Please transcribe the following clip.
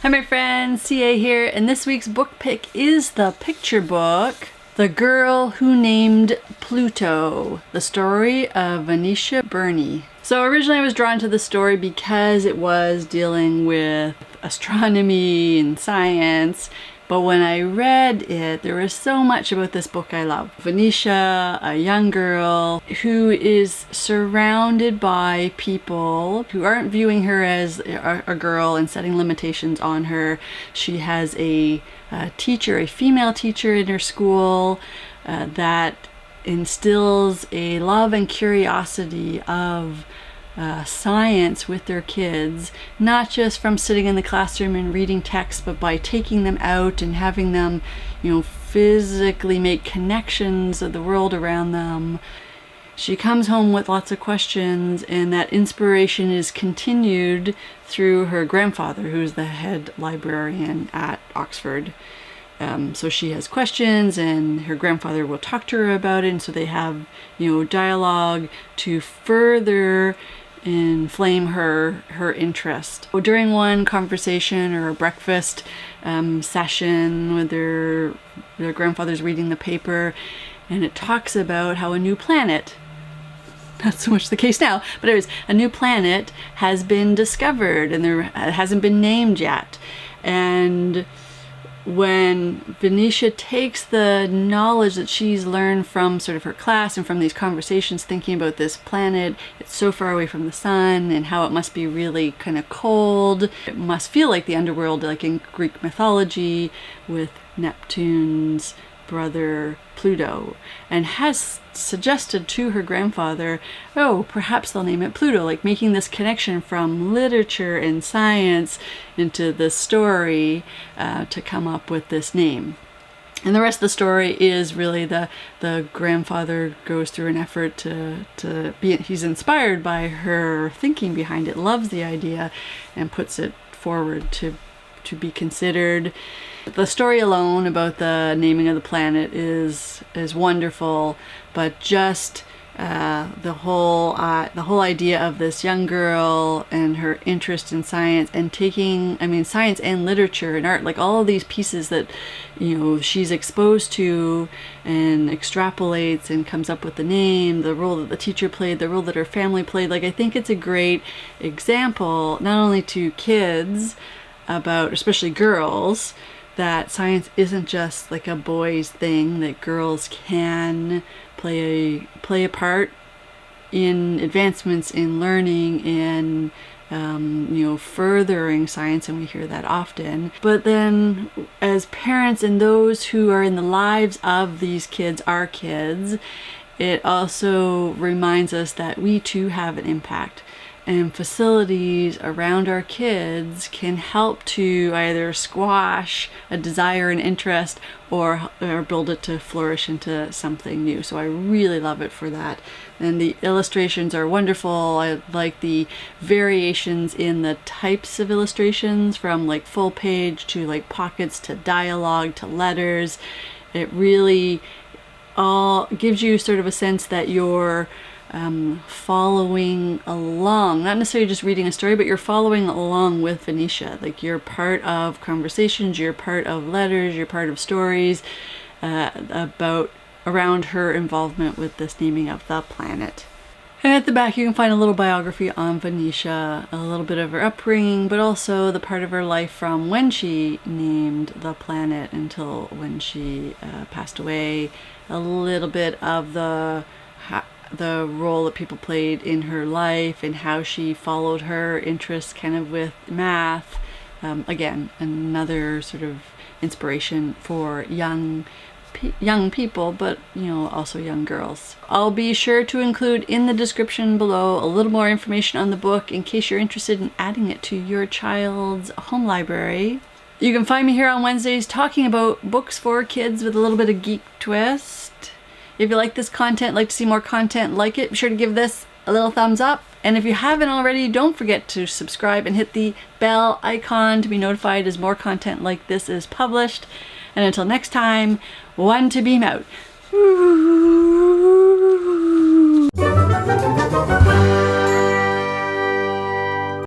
Hi my friends, CA here, and this week's book pick is the picture book, The Girl Who Named Pluto, the story of Venetia Burney. So originally I was drawn to the story because it was dealing with astronomy and science, but when I read it, there was so much about this book I love. Venetia, a young girl who is surrounded by people who aren't viewing her as a girl and setting limitations on her. She has a teacher, a female teacher in her school that instills a love and curiosity of science with their kids, not just from sitting in the classroom and reading text, but by taking them out and having them, physically make connections of the world around them. She comes home with lots of questions, and that inspiration is continued through her grandfather, who's the head librarian at Oxford. So she has questions, and her grandfather will talk to her about it, and so they have, dialogue to further inflame her interest. During one conversation or a breakfast session with their grandfather's reading the paper, and it talks about how a new planet, not so much the case now, but anyways, a new planet has been discovered and it hasn't been named yet. And when Venetia takes the knowledge that she's learned from sort of her class and from these conversations, thinking about this planet, it's so far away from the sun and how it must be really kind of cold. It must feel like the underworld, like in Greek mythology, with Neptune's brother Pluto, and has suggested to her grandfather, perhaps they'll name it Pluto, like making this connection from literature and science into the story to come up with this name. And the rest of the story is really the grandfather goes through an effort to be, he's inspired by her thinking behind it, loves the idea, and puts it forward to be considered. The story alone about the naming of the planet is wonderful, but just the whole idea of this young girl and her interest in science and taking, science and literature and art, like all of these pieces that she's exposed to and extrapolates and comes up with the name, the role that the teacher played, the role that her family played. Like, I think it's a great example, not only to kids, about, especially girls, that science isn't just like a boys thing, that girls can play a part in advancements in learning and furthering science, and we hear that often. But then as parents and those who are in the lives of these kids, our kids, it also reminds us that we too have an impact. And facilities around our kids can help to either squash a desire and interest or build it to flourish into something new. So I really love it for that. And the illustrations are wonderful. I like the variations in the types of illustrations, from like full page to like pockets to dialogue to letters. It really all gives you sort of a sense that you're following along, not necessarily just reading a story, but you're following along with Venetia. Like, you're part of conversations, you're part of letters, you're part of stories around her involvement with this naming of the planet. And at the back you can find a little biography on Venetia, a little bit of her upbringing, but also the part of her life from when she named the planet until when she passed away, a little bit of the role that people played in her life and how she followed her interest kind of with math. Again, another sort of inspiration for young people, but also young girls. I'll be sure to include in the description below a little more information on the book in case you're interested in adding it to your child's home library. You can find me here on Wednesdays talking about books for kids with a little bit of geek twist. If you like this content, like to see more content like it, be sure to give this a little thumbs up. And if you haven't already, don't forget to subscribe and hit the bell icon to be notified as more content like this is published. And until next time, one to beam out.